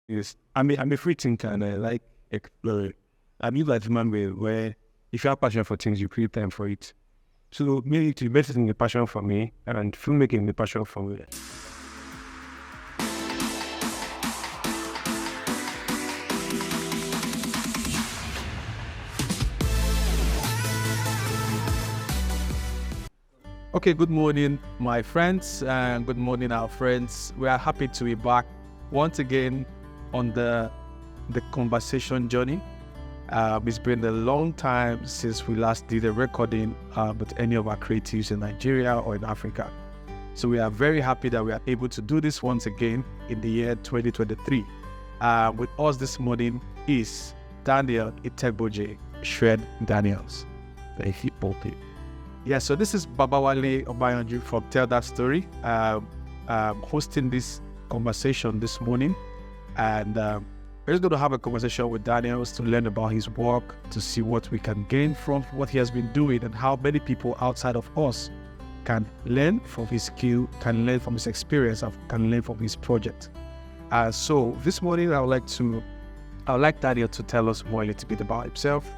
Yes, I'm a free thinker and I like exploring. I believe that human way where if you have passion for things, you create time for it. So maybe meditating is a passion for me and filmmaking is a passion for me. Okay, good morning, my friends, and good morning, our friends. We are happy to be back once again on the conversation journey. It's been a long time since we last did a recording with any of our creatives in Nigeria or in Africa. So we are very happy that we are able to do this once again in the year 2023. With us this morning is Daniel Itegboje, Shred Daniels. Thank you, Poppy. Yeah, so this is Babawale Obayanju from TellThatStory, hosting this conversation this morning. And we're just going to have a conversation with Daniel to learn about his work, to see what we can gain from what he has been doing and how many people outside of us can learn from his skill, can learn from his experience, and can learn from his project. So this morning, I would like Daniel to tell us more a little bit about himself.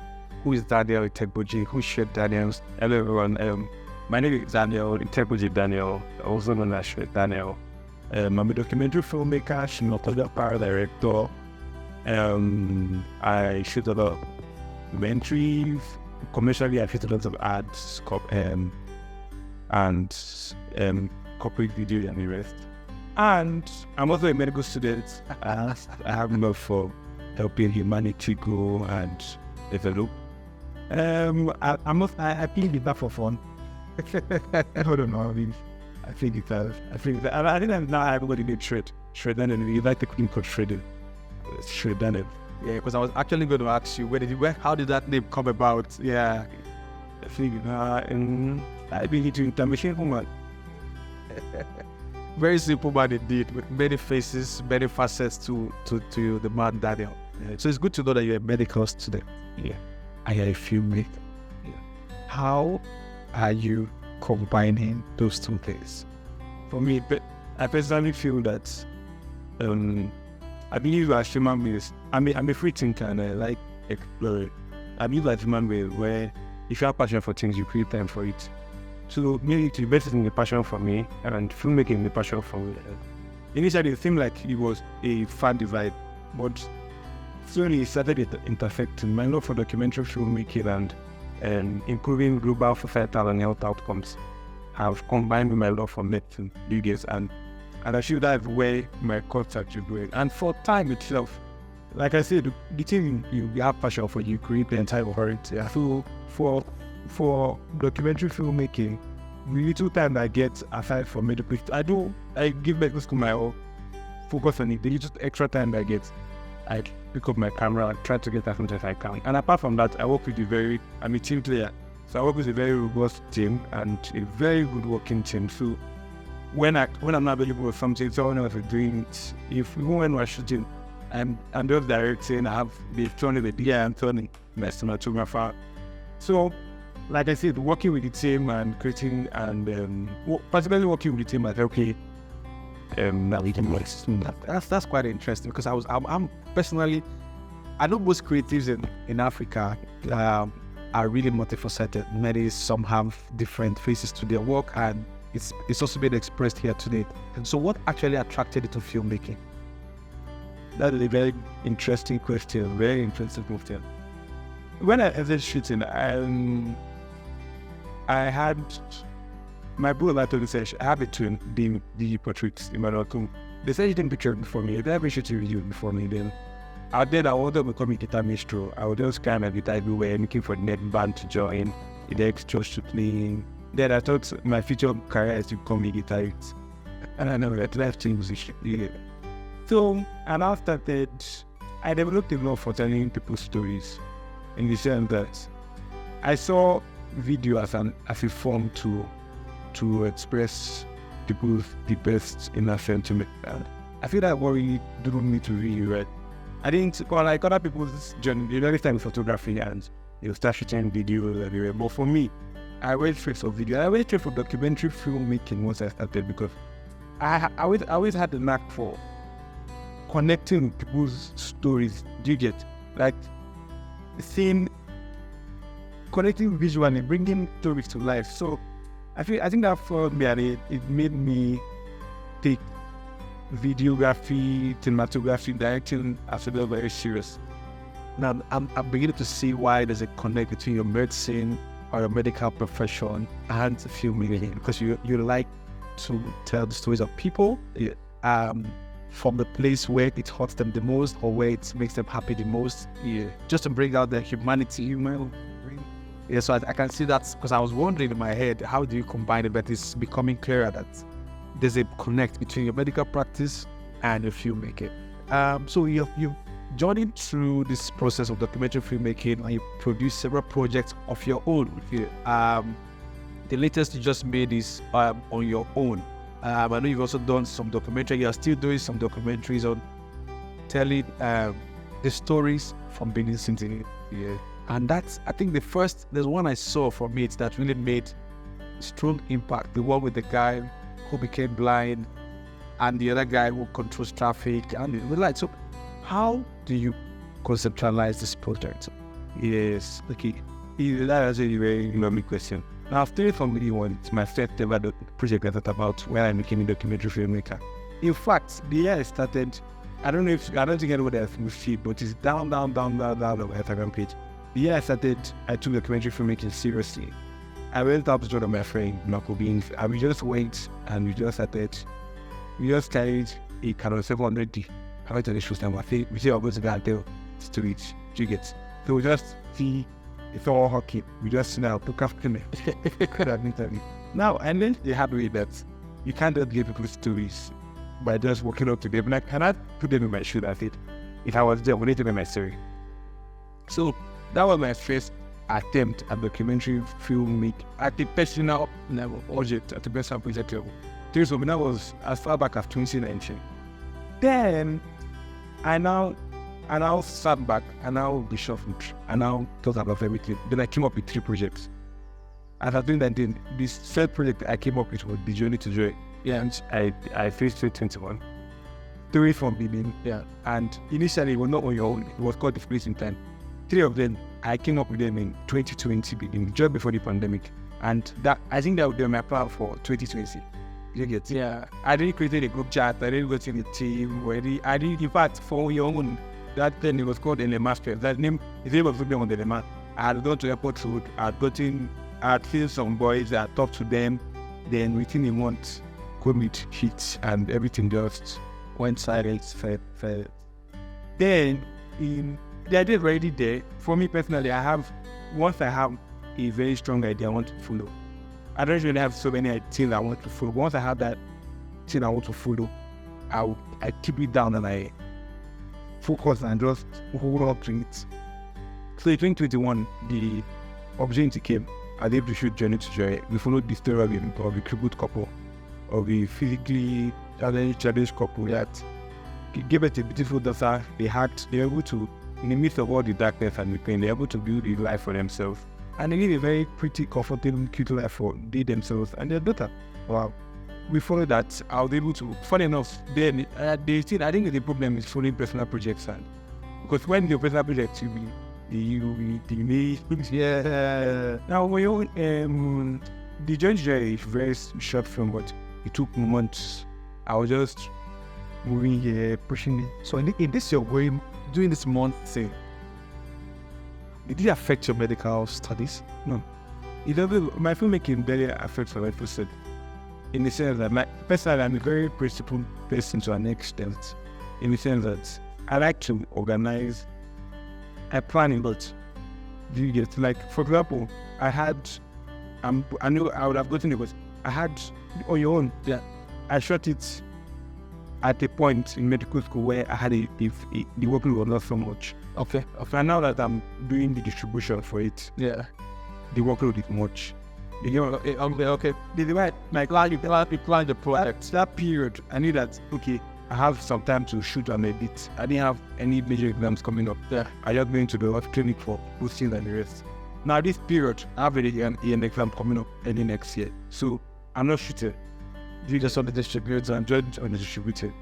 Who is Daniel Itegboje? Who is Shred Daniels? Hello everyone. My name is Daniel Itegboje Daniel, also known as Shred Daniel. I'm a documentary filmmaker, cinematographer, director. I shoot a lot of documentaries. Commercially, I shoot a lot of ads, and corporate video and the rest. And I'm also a medical student. I have love for helping humanity grow and develop. I play guitar for fun. I don't know. I think now everybody did shred Daniel. You like the name called Shredded. Shred Daniel. Yeah, because I was actually going to ask you, how did that name come about? Yeah. I think I been into intermission woman. Very simple man indeed, with many faces, many facets to the man Daniel. Yeah. So it's good to know that you're a medical student. Yeah. I am a filmmaker. Yeah. How are you combining those two things? For me, I personally feel that I believe that human beings, I'm a free thinker and I like exploring. I believe that human way where if you have passion for things, you create time for it. So maybe meditating is a passion for me and filmmaking is a passion for me. Initially, it seemed like it was a far divide, but slowly it started intersecting. My love for documentary filmmaking and improving global societal and health outcomes have combined with my love for medicine, and I feel that's where my concept is going. And for time itself, like I said, the thing you have passion for, you create the entire for it. Yeah. So for documentary filmmaking, the little time I get aside from medical, I give medical school my all focus on it. The little extra time I get, I pick up my camera and try to get as much as I can. And apart from that, I work with I'm a team player. So I work with a very robust team and a very good working team. So when I'm not available for something, someone else is doing it. Even when we're shooting, I'm just directing, I have the Tony the DI and Tony, my cinematographer. So like I said, working with the team and creating and particularly working with the team, I said, okay, that's quite interesting because I'm personally, I know most creatives in Africa are really multifaceted. Some have different faces to their work, and it's also been expressed here today. And so, what actually attracted you to filmmaking? That is a very interesting question. Very interesting question. When I started shooting, I had my brother told me, I have a twin, the portraits in my room. They said you didn't picture it before me. They never shot a video before me. Then I wanted to become a guitar maestro. I would just kind of guitar everywhere, looking for the next band to join, the next church to play. Then I thought my future career is to become a guitarist. And I know that left to musician. Yeah. So, and after that, I developed a love for telling people stories in the sense that I saw video as a form to express people's deepest inner sentiment. And I feel that what really drew me to really write. I didn't, like other people's journey, the time with photography and you start shooting videos everywhere. But for me, I went straight for video. I went straight for documentary filmmaking once I started because I always had the knack for connecting with people's stories. Do you get? Like, seeing, connecting visually, bringing stories to life. So I think that for me, it made me take videography, cinematography, directing as well very serious. Now, I'm beginning to see why there's a connect between your medicine or your medical profession and filmmaking, because you like to tell the stories of people from the place where it hurts them the most or where it makes them happy the most, just to bring out their humanity. Yeah, so I can see that, because I was wondering in my head, how do you combine it? But it's becoming clearer that there's a connect between your medical practice and your filmmaking. So you've journeyed through this process of documentary filmmaking, and you produced several projects of your own. The latest you just made is on your own. I know you've also done some documentary. You are still doing some documentaries on telling the stories from beginning to end. Yeah. And that's, I think there's one I saw from it that really made strong impact. The one with the guy who became blind and the other guy who controls traffic and the light. So how do you conceptualize this project? Yes, okay. That is a very lovely question. Now, after from the one, it's my first ever project I thought about when I became a documentary filmmaker. In fact, the year I started, I don't think anybody else will see, but it's down on my Instagram page. The year I started, I took documentary filmmaking seriously. I went up to join my friend, Marco Beans, and we just went and we just carried a Canon 700D. I went to the show stand, we say, I'm going to go and tell stories. Do you get? So we just see, it's all hockey. We just sit down, look after me. Now, and then they had with that. You can't just give people stories by just walking up to them. Like, can I put them in my shoe? That's it. If I was there, I would need to be my story. So that was my first attempt at documentary filmmaking at the personal level, project, at the personal project level. So that was as far back as 2019. Then I now sat back, I now reshuffled, I now thought about everything. Then I came up with 3 projects. As I was doing that, then this third project I came up with was The Journey to Joy. Yeah, and I finished 2021. 3 from beginning. Yeah, and initially it was not on your own. It was called The Place in Time. 3 of them I came up with them in 2020 beginning, just before the pandemic, and that I think that would be my plan for 2020. You get? Yeah, I didn't create a group chat. I didn't go to the team. I didn't. In fact, for your own, that thing it was called Eloghosa. That name, his name was on the man. I had gone to airport road. I had seen some boys. I talked to them. Then within a month, COVID hit and everything just went silent. Fell. Then the idea is already there. For me personally, once I have a very strong idea I want to follow. I don't really have so many things I want to follow. Once I have that thing I want to follow, I keep it down and I focus and just hold on to it. So in 2021, the opportunity came. I was able to shoot Journey to Joy. We followed the story of a crippled couple, of a physically challenged couple that gave it a beautiful daughter. They were able to, in the midst of all the darkness and the pain, they were able to build a life for themselves. And they live a very pretty, comfortable, cute life for they themselves and their daughter. Wow. We followed that. I was able to, funny enough, then I think the problem is following personal projects. And because when your personal projects, you yeah. Now, the Journey is a very short film, but it took months. I was just moving here, pushing it. So in this you're doing this month thing, did it affect your medical studies? No. My filmmaking barely affects my medical studies. In the sense that personally, I'm a very principled person to an extent. In the sense that I like to organize. I plan a lot. Do you get? Like, for example, I knew I would have gotten it, but I had on your own. Yeah. I shot it at a point in medical school where I had the workload was not so much. Okay. And now that I'm doing the distribution for it, yeah, the workload is much. You know, okay. You plan the project. That period, I knew that, okay, I have some time to shoot on a bit. I didn't have any major exams coming up. Yeah. I just went to the clinic for boosting and the rest. Now this period, I have an exam coming up early next year. So I'm not shooting. You just on the distributor and judge on the distributor.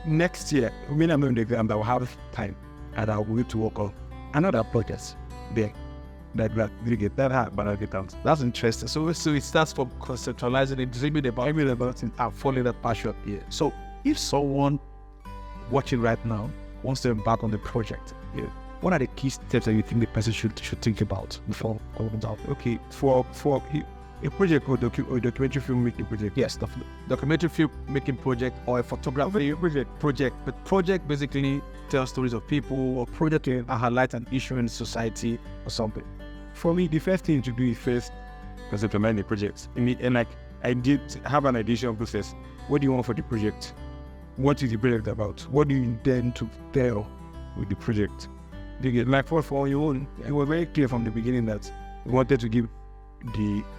next year, when I'm in the exam, I will have time and I'll be able to work on another project there. That you get that hard, but I'll get out. That's interesting. So it starts from conceptualizing it, dreaming about it, and following that passion. Yeah. So if someone watching right now wants to embark on the project, yeah, what are the key steps that you think the person should think about before going out? Okay, for a project or documentary filmmaking project. Yes, the documentary filmmaking project or a photography project. But project basically tells stories of people, or project to highlight an issue in society or something. For me, the first thing to do is first conceptualize the project. And like I did have an ideation process. What do you want for the project? What is the project about? What do you intend to tell with the project? You get like for your own, it was very clear from the beginning that we wanted to give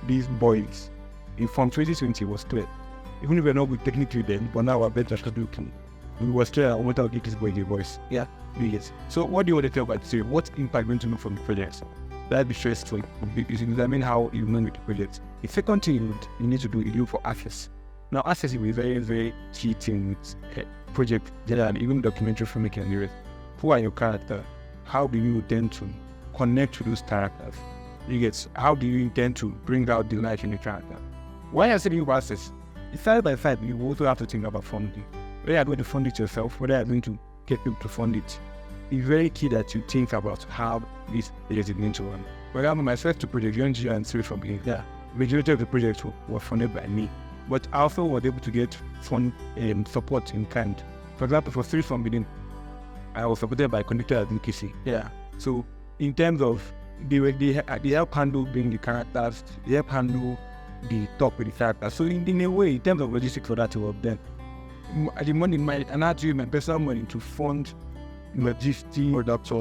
these boys from 2020 was clear. Even if we're not good technically then, but now we're better looking. We were clear I want to give this boy a voice. Yeah. Yes. So what do you want to tell about the what impact going to make from the project? That'd be first thing. You examine how you know with the project. The second thing you need to do is look for access. Now access is a very, very key thing with project generally, even documentary filmmaking and the rest. Who are your characters? How do you intend to connect to those characters? How do you intend to bring out the life in the character? Why I say you access? Side by side, you also have to think about funding. Whether you're going to fund it yourself, whether you're going to get people to fund it. It's very key that you think about how this project is going to run. For example, my first two projects, UNG and Three from here, the majority of the projects were funded by me. But I also was able to get fund support in kind. For example, for Three from Within, I was supported by Connected Advocacy. Yeah. So in terms of they help handle being the characters, they help handle the talk with the characters. So in a way, in terms of logistics for that to work, then the money and I do my personal money to fund logistics,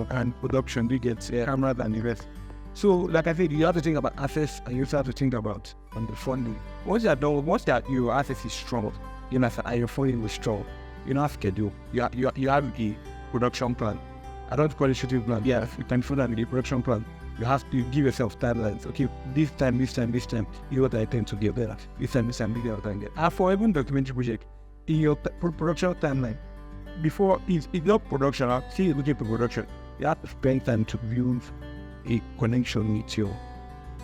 production, they get cameras and the rest. So like I said, you have to think about access and you also have to think about the funding. Once your access is strong, you know, and your funding is strong, you don't have schedule. You have a production plan. I don't call it shooting plan. Yeah, you can fund the production plan. You have to give yourself timelines. Okay, this time, this is what I intend to get better. This time, this is what I get. And for even documentary project, in your production timeline, before it's not production, see you're looking for production, you have to spend time to build a connection with your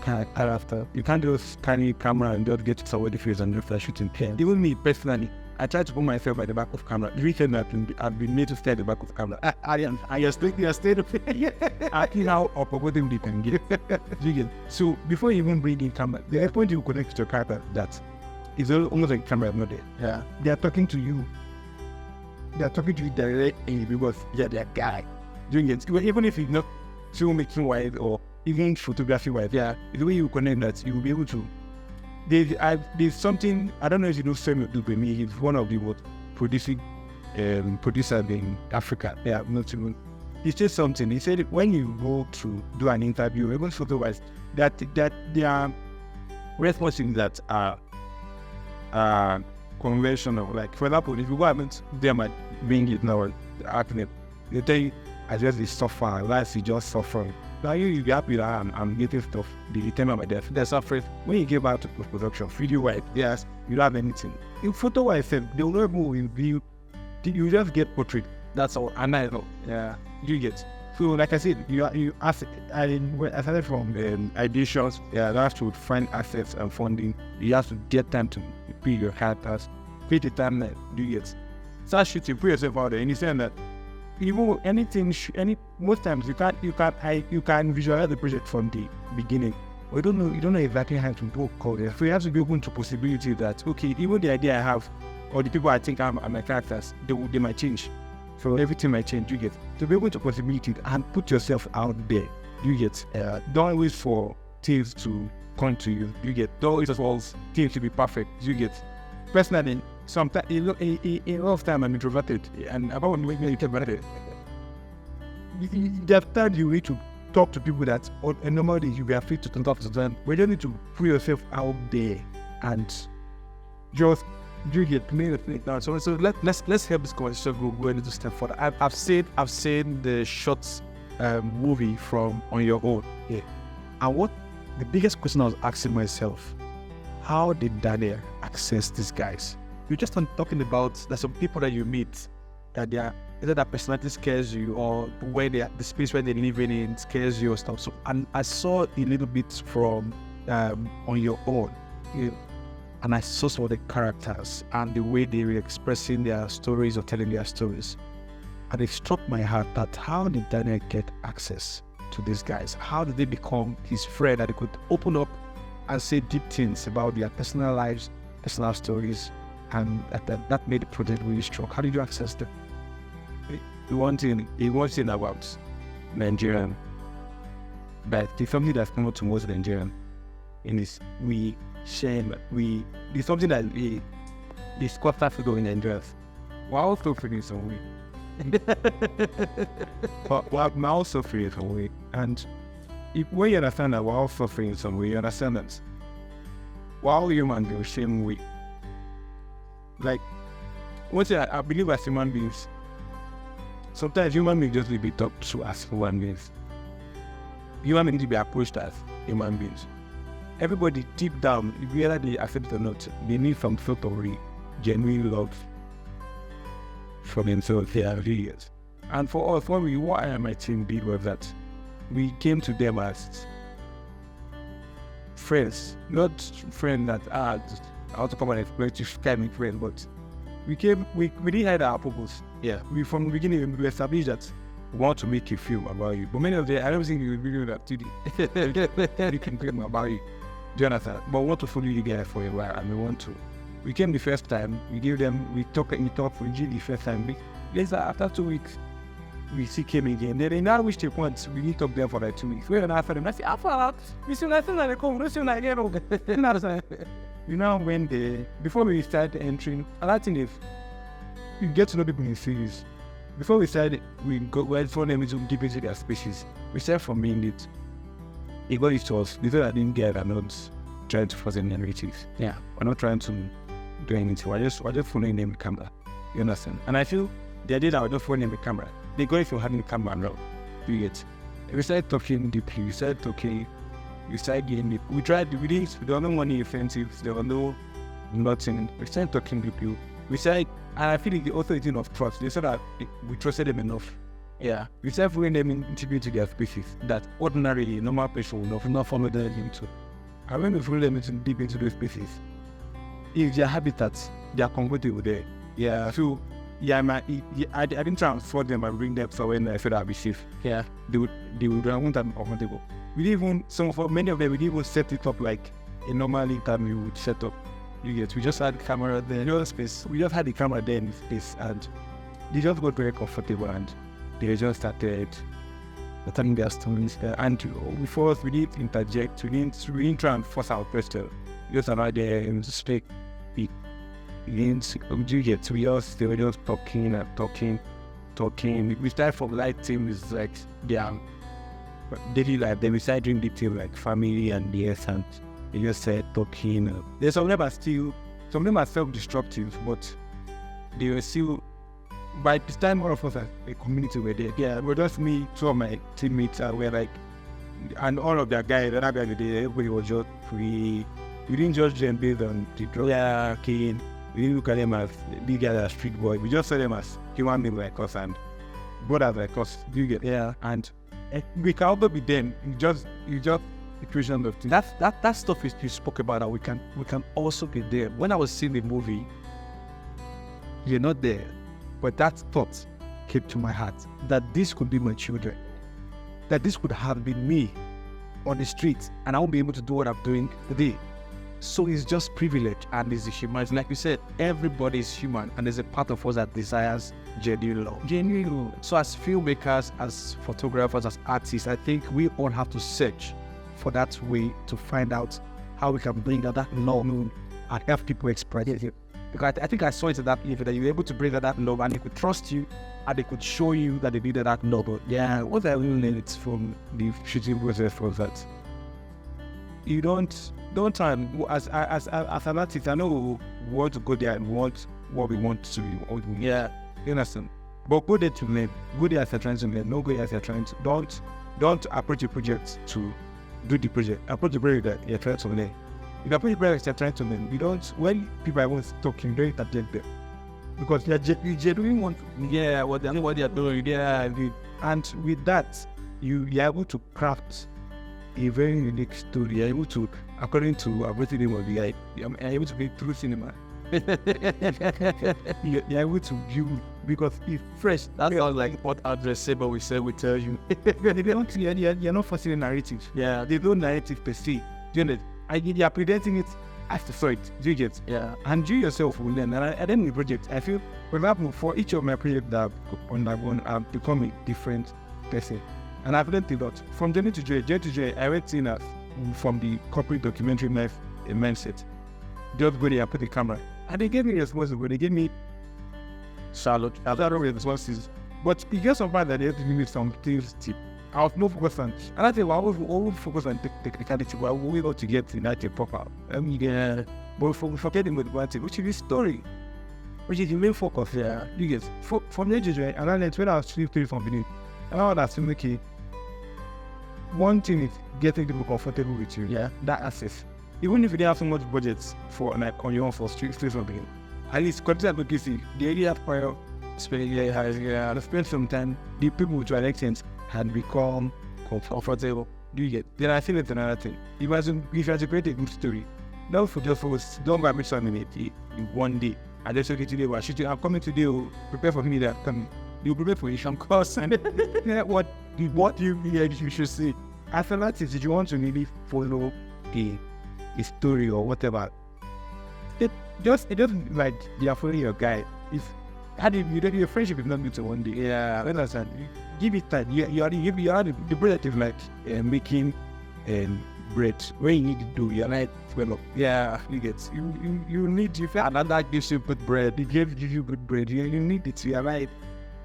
character. You can't just carry a camera and just get somebody face and just start shooting. Even me personally, I try to put myself at the back of camera. The reason I've been made to stay at the back of the camera. I stayed I think how opportunity you can get. So before you even bring in camera, the point you connect to your character that is almost like camera not there. Yeah. They are talking to you. They are talking to you directly because they're a guy doing it. Even if it's not filmmaking wise or even photography wise, the way you connect that, you will be able to. There's something, I don't know if you know Samuel Dubemi, he's one of the producers in Africa. Yeah, not even. He said something. He said when you go to do an interview, even photo-wise, that there are responses that are conventional. Like for example, if you go and them at being it now, acting, they tell you, I just suffer, life is just suffering. Now you be happy that I'm getting stuff. They determine my death. They're suffering. When you get back to post-production, video-wise, yes, you don't have anything. In photo-wise, they will not move in view. You just get portrait. That's all. And I know. Yeah, you get. So like I said, I started from ideations. Yeah, you have to find assets and funding. You have to get time to build your characters. Create a timeline. You get. Start shooting. Put yourself out there. And you say that even most times you can visualize the project from the beginning. But you don't know exactly how to go code it. So you have to be open to possibility that okay, even the idea I have or the people I think are my characters, they might change. So everything might change, you get. To be open to possibility and put yourself out there, you get. Don't wait for things to come to you, you get. Don't wait for things to be perfect, you get. Personally, sometimes a lot of time I'm introverted, and about when you introverted, there are times you need to talk to people that on a normal day you be afraid to talk to them. But you need to put yourself out there and just do get now. So let's help this conversation go a little step further. I've seen the short movie from On Your Own. Yeah. And what the biggest question I was asking myself, how did Daniel access these guys? You're just talking about there's some people that you meet that they are either that personality scares you or where they are, the space where they live in scares you or stuff. So, and I saw a little bit from on your own, and I saw some of the characters and the way they were expressing their stories or telling their stories, and it struck my heart that how did Daniel get access to these guys? How did they become his friend that they could open up and say deep things about their personal lives, personal stories, and that made the project really strong? How did you access them? One thing about Nigerian, but it's something that's common to most Nigerian, and it's we share, it's something that the squad starts to go in Nigerians. We're also feeling some way. But we're also feeling some way. And when you understand that we're all suffering in some way, you understand that we're all human beings the same way. Like, one thing I believe as human beings, sometimes human beings just need to be talked to as human beings. Human beings need to be approached as human beings. Everybody deep down, whether they accept it or not, they need some sort of genuine love from themselves here really is. And for us, what I and my team did was that we came to them as friends, not friends that I want to come and explain to kind of friends, but we didn't hide our purpose. Yeah. From the beginning, we established that we want to make a film about you. But many of them, I don't think you will video that today. You can film about you. Do you understand? But we want to follow you guys for a while, and we want to. We came the first time, we gave them, we talked, we did the first time. Later, after 2 weeks, we still came again. Then they now reached a point, we didn't talk there for like 2 weeks. We were after them, I said, we still not saying that they come, we still not get over. We now went there, before we started entering, another thing is, you get to know people in series. Before we started, we went for them to deep into their species. We started from being it. It got used to us. They said I didn't get, I'm not trying to force any narratives. Yeah. We're not trying to do anything. We're just following them with camera. You understand? And I feel the idea that we're just following them with camera, they go if you're having the camera now. You get. We started talking deeply. We started talking. We started getting deep. We tried. We didn't. There was no money offensive. There was no nothing. We started talking deeply. We started, and I feel like the authority of trust. They said that we trusted them enough. Yeah. We started following them into their species that ordinarily normal person would not follow them into. And when we follow them deep into those species, if their habitats, they are comfortable there. Yeah. So I didn't try and force them and bring them somewhere and I said I'll be safe. Yeah. They would want them comfortable. We didn't even, for many of them, we didn't even set it up like a normal interview would set up. You get, we just had the camera there in the space. We just had the camera there in the space and they just got very comfortable and they just started telling their stories. And before us, we didn't interject, we didn't try and force our question. We just allowed them to speak. We were just talking and talking. We started from light things like daily life. Then we started doing detail like family and yes, and they just started talking. There's some of them are self-destructive, but they were still. By this time, all of us as a community were there. Yeah, we're just me, two of my teammates, were like, and all of their guys, the other guys, everybody was just free. We didn't judge them based on the drug cane. We didn't look at them as big guys as street boys. We just saw them as human beings like us and brothers like us. Do you get? Yeah. And we can also be them. You just equation of things. That stuff you spoke about that we can also be there. When I was seeing the movie, you're not there. But that thought came to my heart that this could be my children, that this could have been me on the street and I won't be able to do what I'm doing today. So it's just privilege and it's human. Like you said, everybody is human and there's a part of us that desires genuine love. So as filmmakers, as photographers, as artists, I think we all have to search for that way to find out how we can bring that love and help people express it. Because I think I saw it in that movie that you were able to bring that love and they could trust you and they could show you that they needed that love. But yeah, what I really learned from the shooting process was that you don't try and, as an artist, I know we want to go there and want what we want to be. Yeah. You understand? But go there to learn. Go there as you're trying to learn. Don't go there as you're trying to. Don't approach your project to do the project. Approach the project that you're trying to learn. If you approach the project you're trying to learn, when people are talking, don't interject them. because you genuinely want to what they're doing. Yeah, and with that, you're able to craft a very unique story. You're able to, according to everything in the guy, you're able to make true cinema. you're able to view because it's fresh. That's not like what Address say, but we tell you. You're not forcing a narrative. Yeah, there's no narrative per se. Do you know? You're presenting it as the story. Do you get? Yeah. And you yourself will learn. And at the end of the project, I feel, for example, for each of my projects that I've undergone, I've become a different person. And I've learned a lot. From journey to joy, I went in from the corporate documentary mindset. Just go there and put the camera. And they gave me responsibility. They gave me salute. Responses. But it gets some part that they have to give me some things tip. I was more focused on, and I think I was always focused on technicality, but we got to get to that proper. But we forgetting with one thing, which is the story, which is the main focus. Yeah, you get from the joy, and I learned when I was 3 from beginning, and I was okay. One thing is getting people comfortable with you. Yeah, that access. Even if you didn't have so much budgets for like on your own for street from beginning, at least consider advocacy. The area of prior spend some time. The people to an extent had become comfortable. Do you get? Then I think it's another thing. Imagine if you had to create a good story, don't focus, don't go and make something in one day. I just okay today, we're shooting. I'm coming today. Prepare for me that coming. You prepare for you some course and what you should see. After that, if you want to really follow a story or whatever, it doesn't like you're following your guide. Your friendship is not built in one day. Yeah, I understand. Give it time. You are the bread is like making bread. When you need to do, you're like, well, yeah, you get. You need to. And that gives you good bread. It gives you good bread. You need it. You're right.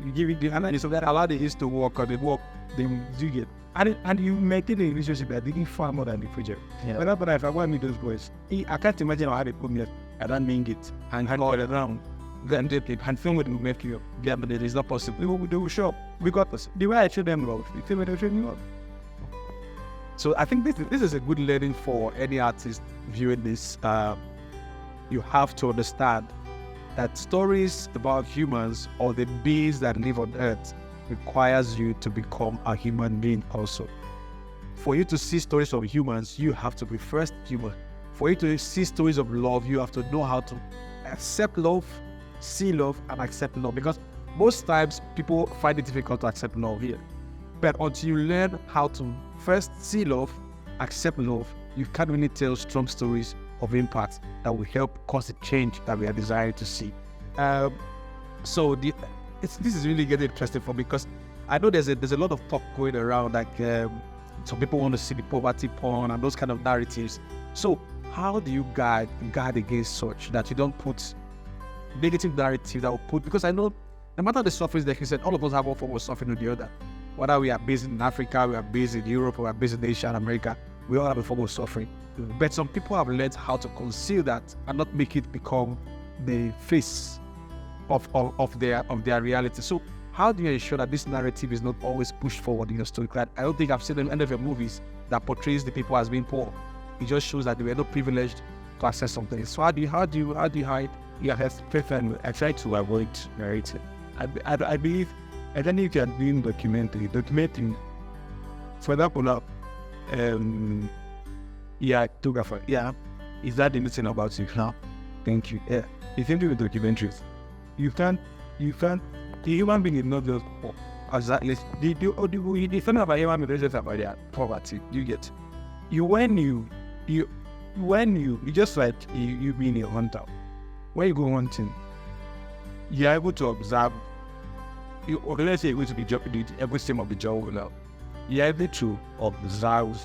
You give it. And so that allow the yeast to work or they work. Then you get. And you maintain a relationship that didn't far more than the project. Yeah. But if I want to meet those boys, I can't imagine how they put me. I don't mean it and go around. Then they and film with them make you. Yeah, but it is not possible. They will show up. Because the way I show them love, it's the way they show me love. So I think this is a good learning for any artist viewing this. You have to understand that stories about humans or the beings that live on Earth requires you to become a human being also. For you to see stories of humans, you have to be first human. For you to see stories of love, you have to know how to accept love, see love, and accept love. Because most times people find it difficult to accept love here. But until you learn how to first see love, accept love, you can't really tell strong stories of impact that will help cause the change that we are desiring to see. This is really getting interesting for me because I know there's a lot of talk going around, like some people want to see the poverty porn and those kind of narratives. So how do you guard against such that you don't put negative narrative that will put, because I know no matter the suffering, like you said, all of us have one form of suffering or the other. Whether we are based in Africa, we are based in Europe, or we are based in Asia and America, we all have a form of suffering. But some people have learned how to conceal that and not make it become the face of their reality. So how do you ensure that this narrative is not always pushed forward in your story? I don't think I've seen any of your movies that portrays the people as being poor. It just shows that they were not privileged to access something. So how do you hide? Yeah, that's perfect. I try to avoid narrative. I believe, I don't know if you are doing documenting, for example, now, photographer. Yeah. Is that anything about you? No. Thank you. Yeah. The same thing with documentaries. You can't, the human being is not just poor. Exactly. The thing about human being is just about their poverty. You get. When you just like you being a hunter. When you go hunting, you're able to observe. Let's say you're going to be jumping the ecosystem of the jungle now. You're able to observe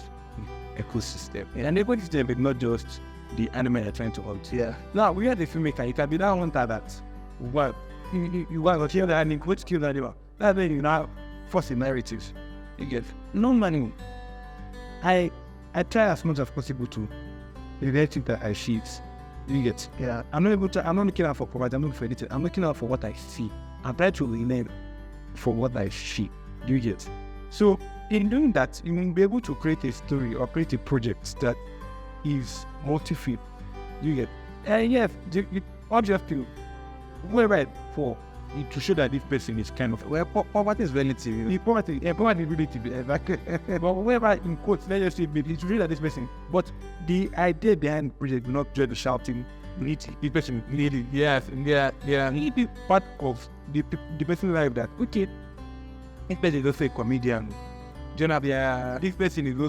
the ecosystem. And the ecosystem is not just the animal you're trying to hunt. Yeah. Now, we are the filmmaker. You can be that hunter that, well, you want to kill the animal, go to kill the animal. That's when you now force the narratives. You get. No money. I try as much as possible to the narrative that I achieve. You get. Yeah. I'm not looking out for poverty, I'm looking for anything. I'm looking out for what I see. I'm trying to learn for what I see. Do you get? So in doing that, you will be able to create a story or create a project that is multi-field. Do you get? Yes, all you have to, whoever for to show that this person is kind of poverty is relative. The poverty is relative. But whoever in quotes, let's just say it's to show that this person. But the idea behind the project will not just the shouting. This person really, yes, yeah. Need be part of the person's life that okay. This person is also a comedian. This person is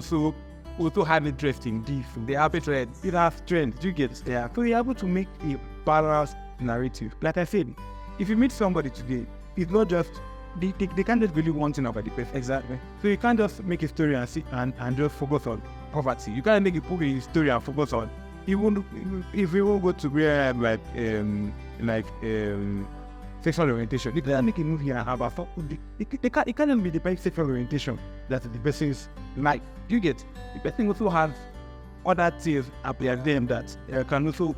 also have interest in this. They have strength. It has strength. You get it? Yeah. So you're able to make a balanced narrative. Like I said, if you meet somebody today, it's not just they can't just believe one thing about the person. Exactly. So you can't just make a story and just focus on poverty. You can't make a story and focus on if we won't go to where sexual orientation. You can't make a movie and have it can't be the sexual orientation that the person's life. You get the person also has other things about them that can also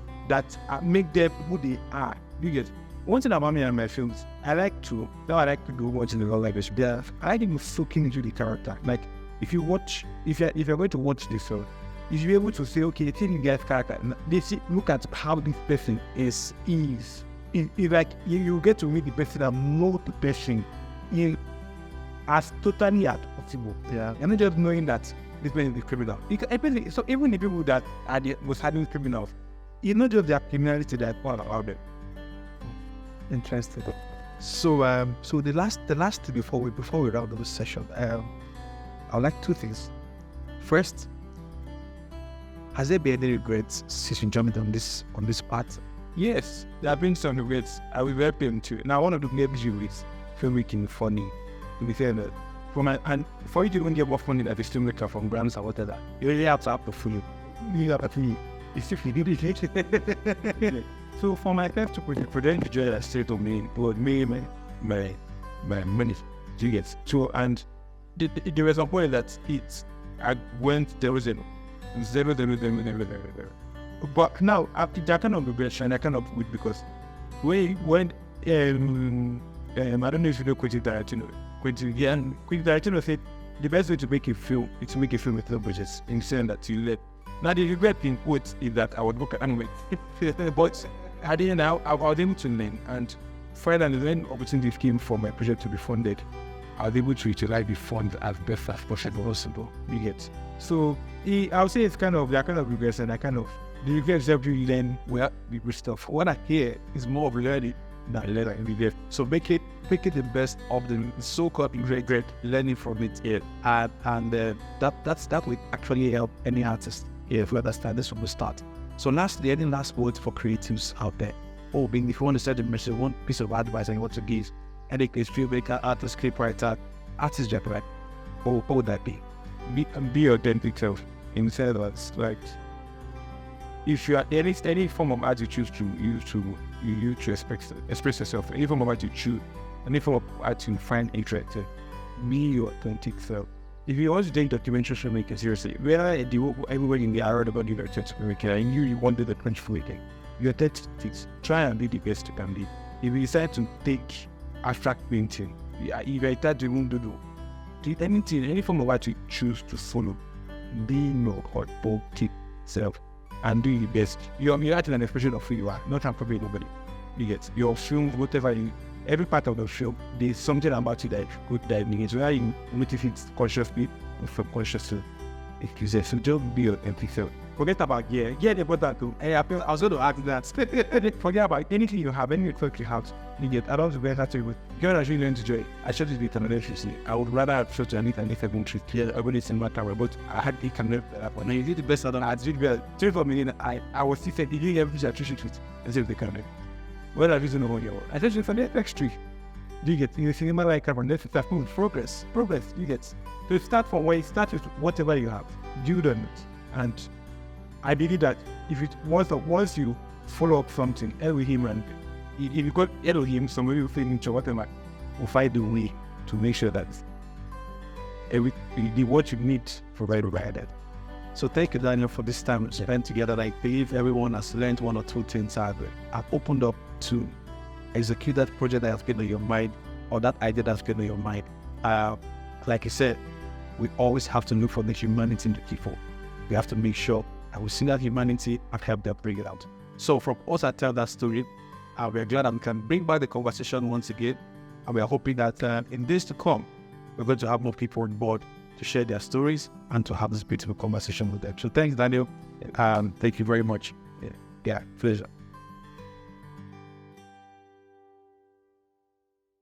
make them who they are. You get one thing about me and my films. I like to do watching the real life. I like to soak into the character. Like if you're going to watch this film, you should be able to say, okay, take the guy's character. Look at how this person is. It's like you get to meet the person and know the person in as totally as possible. Yeah. And not just knowing that this person is a criminal. So even the people that are the most hardened criminals, it's not just their criminality that's all about them. Interesting. So the last before we round up this session, I would like two things. First, has there been any regrets since you jumped on this path? Yes, there have been some regrets. I will help them too. Now, one of the regrets is filmmaking funny. To be fair, and for you to even get more funny as a filmmaker from brands or whatever, you really have to have the film. You have to feel it's if So for myself to present the joy that stayed on me, it was me, my money. Do you get? So and there was a point that I went there was zero. But now after that kind of regression, I kind of quit because when I don't know if you know Quentin Tarantino. Quentin Tarantino said the best way to make a film is to make a film with no budgets, in saying that you let. Now the regret in quotes is that I would work at anime, but I didn't. I was able to learn, and finally when opportunities came for my project to be funded, I was able to utilize the fund as best as possible. You get. So I would say it's there are kind of regrets, and the regrets help you learn the good stuff. What I hear is more of learning than regret. So make it the best of the so-called regret, learning from it. Yeah. And that will actually help any artist if you understand this from the start. So lastly, any last words for creatives out there? If you want to set a message, one piece of advice and you want to give any filmmaker, artist, scriptwriter, artist, Japan, what would that be? Be authentic self. In the sense that, like, if you are any form of art you choose to use to express yourself, any form of art you choose, any form of art you find interesting, be your authentic self. If you want to take documentary filmmaking seriously, everybody in the art about the documentary filmmaking, and you wanted the French filmmaking, your tactics, try and be the best you can be. If you decide to take abstract painting, if you decide to even do anything, any form of art you choose to follow, be your authentic self and do your best. You're acting an expression of who you are, not appropriate nobody. You get your film, whatever every part of the film, there's something about you that could dive into. Whether you motivate consciously or subconsciously. So just be authentic self. Forget about gear. Gear is important too. I was going to ask that. Forget about anything you have, any network you have. You get. I don't better to you. You're actually learn to enjoy. I shot it with an electricity. I would rather have shot an 7 Yeah, I wouldn't send my camera, but I had the camera that one. You did the best. I did well. 3 for me. I was still saying, you did everything I treated with instead of the camera. Well, I reason over your. I said it's an extra. You get. You see my like camera. Let's start progress. You get. So start from where you start with whatever you have. You done it, and I believe that once you follow up something, Elohim, and if you got Elohim, somebody will fit into whatever, will find a way to make sure that what you need provided. So thank you, Daniel, for this time spent together. I believe everyone has learned one or two things. I've opened up to execute that project that has been on your mind, or that idea that's been on your mind. Like I said, we always have to look for the humanity in the people. We have to make sure that we see that humanity and help them bring it out. So from us at TellThatStory, we're glad that we can bring back the conversation once again. And we are hoping that in days to come, we're going to have more people on board to share their stories and to have this beautiful conversation with them. So thanks, Daniel. Thank you very much. Yeah, pleasure.